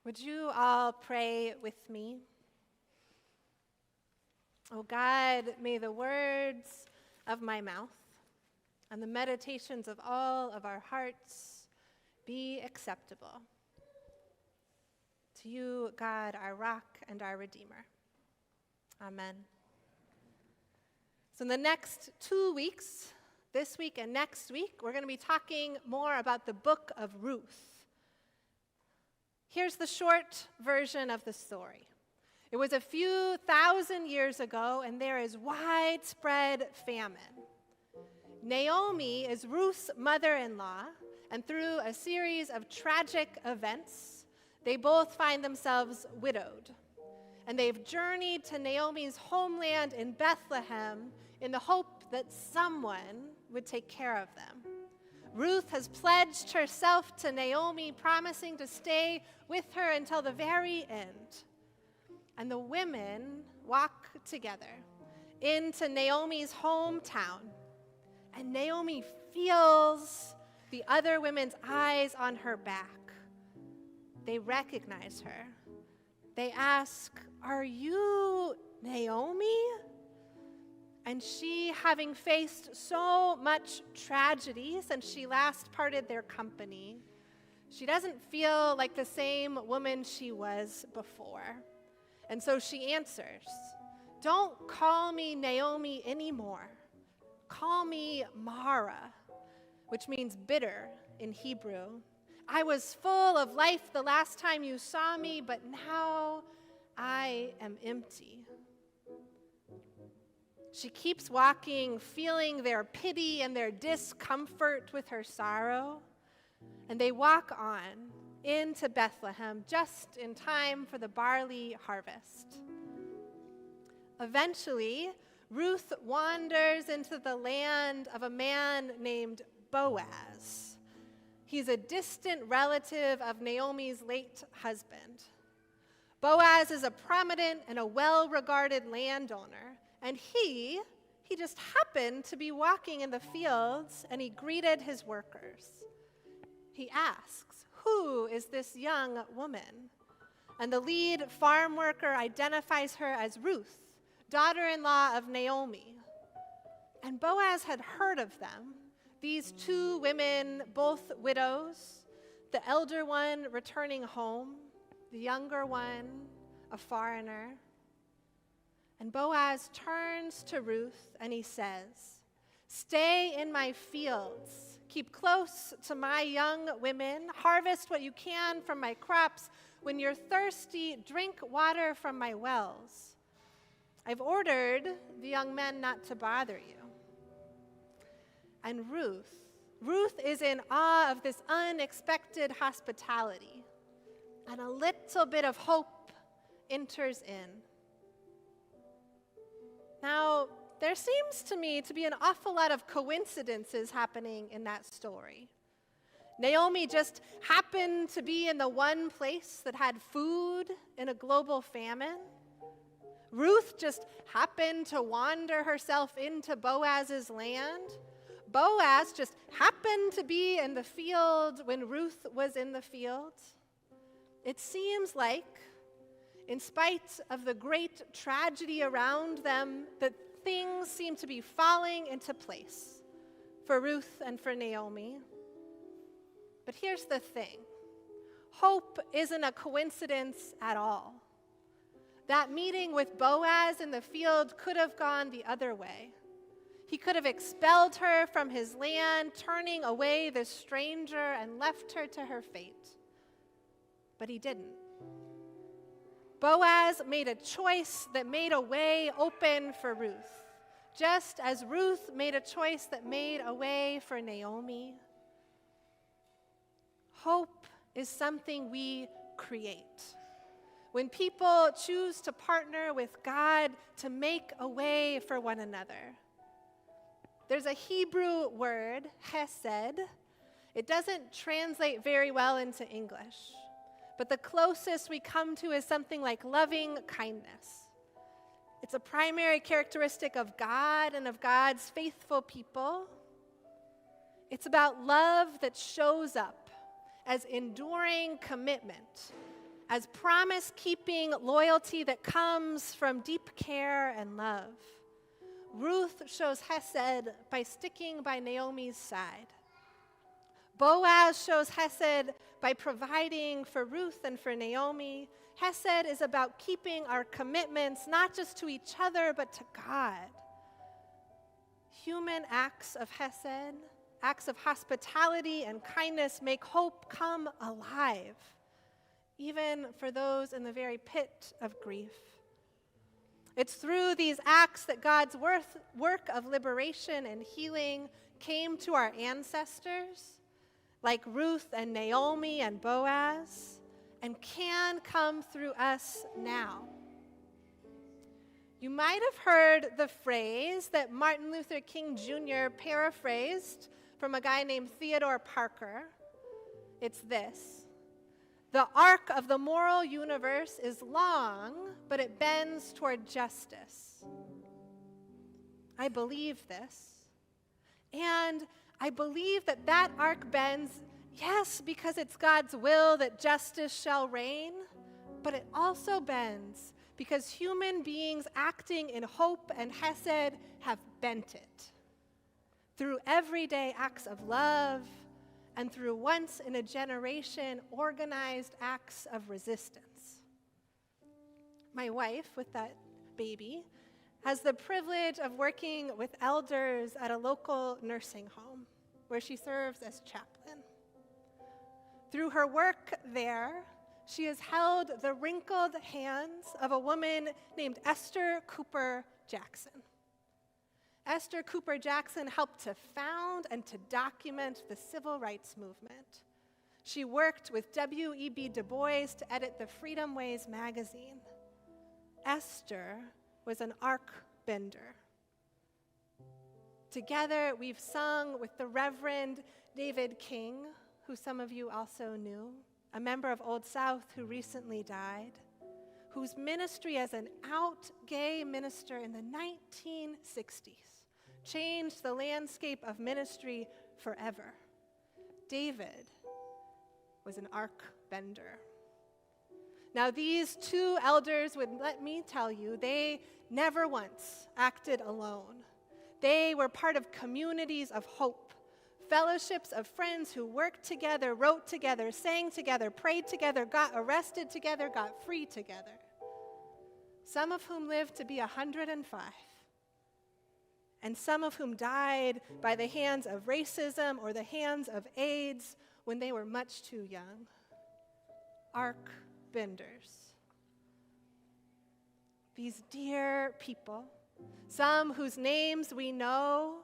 Would you all pray with me? Oh God, may the words of my mouth and the meditations of all of our hearts be acceptable to you, God, our rock and our Redeemer. Amen. So in the next 2 weeks, this week and next week, we're going to be talking more about the book of Ruth. Here's the short version of the story. It was a few thousand years ago, and there is widespread famine. Naomi is Ruth's mother-in-law, and through a series of tragic events, they both find themselves widowed. And they've journeyed to Naomi's homeland in Bethlehem in the hope that someone would take care of them. Ruth has pledged herself to Naomi, promising to stay with her until the very end. And the women walk together into Naomi's hometown. And Naomi feels the other women's eyes on her back. They recognize her. They ask, "Are you Naomi?" And she, having faced so much tragedy since she last parted their company, she doesn't feel like the same woman she was before. And so she answers, "Don't call me Naomi anymore. Call me Mara," which means bitter in Hebrew. "I was full of life the last time you saw me, but now I am empty." She keeps walking, feeling their pity and their discomfort with her sorrow. And they walk on into Bethlehem just in time for the barley harvest. Eventually, Ruth wanders into the land of a man named Boaz. He's a distant relative of Naomi's late husband. Boaz is a prominent and a well-regarded landowner. And he just happened to be walking in the fields, and he greeted his workers. He asks, "Who is this young woman?" And the lead farm worker identifies her as Ruth, daughter-in-law of Naomi. And Boaz had heard of them, these two women, both widows, the elder one returning home, the younger one a foreigner. And Boaz turns to Ruth and he says, "Stay in my fields, keep close to my young women, harvest what you can from my crops. When you're thirsty, drink water from my wells. I've ordered the young men not to bother you." And Ruth is in awe of this unexpected hospitality, and a little bit of hope enters in. Now, there seems to me to be an awful lot of coincidences happening in that story. Naomi just happened to be in the one place that had food in a global famine. Ruth just happened to wander herself into Boaz's land. Boaz just happened to be in the field when Ruth was in the field. It seems like, in spite of the great tragedy around them, that things seem to be falling into place for Ruth and for Naomi. But here's the thing. Hope isn't a coincidence at all. That meeting with Boaz in the field could have gone the other way. He could have expelled her from his land, turning away this stranger and left her to her fate. But he didn't. Boaz made a choice that made a way open for Ruth, just as Ruth made a choice that made a way for Naomi. Hope is something we create. When people choose to partner with God to make a way for one another. There's a Hebrew word, hesed. It doesn't translate very well into English. But the closest we come to is something like loving kindness. It's a primary characteristic of God and of God's faithful people. It's about love that shows up as enduring commitment as promise-keeping loyalty that comes from deep care and love. Ruth shows Hesed by sticking by Naomi's side. Boaz shows Hesed by providing for Ruth and for Naomi. Hesed is about keeping our commitments not just to each other, but to God. Human acts of Hesed, acts of hospitality and kindness, make hope come alive, even for those in the very pit of grief. It's through these acts that God's work of liberation and healing came to our ancestors, like Ruth and Naomi and Boaz, and can come through us now. You might have heard the phrase that Martin Luther King Jr. paraphrased from a guy named Theodore Parker. It's this: "The arc of the moral universe is long, but it bends toward justice." I believe this. And I believe that that arc bends, yes, because it's God's will that justice shall reign, but it also bends because human beings acting in hope and hesed have bent it through everyday acts of love and through once-in-a-generation organized acts of resistance. My wife, with that baby, has the privilege of working with elders at a local nursing home where she serves as chaplain. Through her work there, she has held the wrinkled hands of a woman named Esther Cooper Jackson. Esther Cooper Jackson helped to found and to document the civil rights movement. She worked with W.E.B. Du Bois to edit the Freedom Ways magazine. Esther was an arc bender. Together, we've sung with the Reverend David King, who some of you also knew, a member of Old South who recently died, whose ministry as an out gay minister in the 1960s changed the landscape of ministry forever. David was an arc bender. Now, these two elders would let me tell you, they never once acted alone. They were part of communities of hope, fellowships of friends who worked together, wrote together, sang together, prayed together, got arrested together, got free together. Some of whom lived to be 105, and some of whom died by the hands of racism or the hands of AIDS when they were much too young. Arc benders. These dear people, some whose names we know,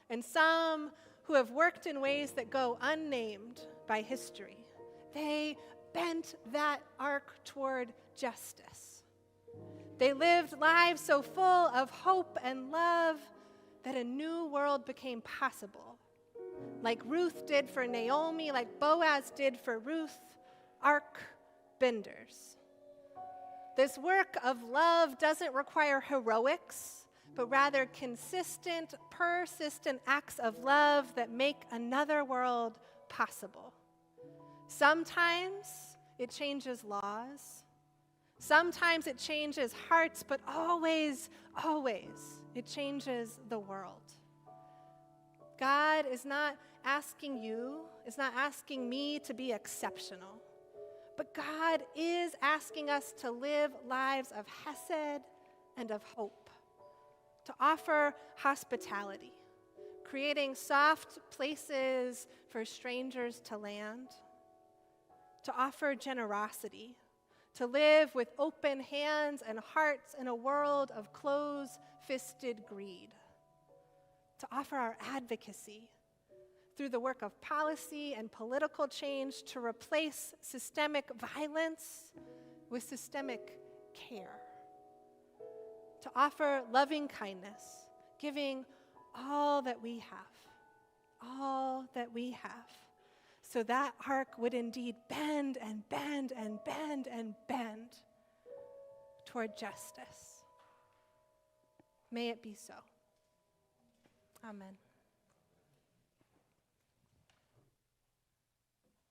and some who have worked in ways that go unnamed by history, they bent that arc toward justice. They lived lives so full of hope and love that a new world became possible. Like Ruth did for Naomi, like Boaz did for Ruth, arc benders. This work of love doesn't require heroics, but rather consistent, persistent acts of love that make another world possible. Sometimes it changes laws. Sometimes it changes hearts, but always, always, it changes the world. God is not asking you, is not asking me to be exceptional, but God is asking us to live lives of hesed and of hope, to offer hospitality, creating soft places for strangers to land, to offer generosity, to live with open hands and hearts in a world of close-fisted greed, to offer our advocacy through the work of policy and political change to replace systemic violence with systemic care, to offer loving kindness, giving all that we have, so that arc would indeed bend and bend and bend and bend toward justice. May it be so. Amen.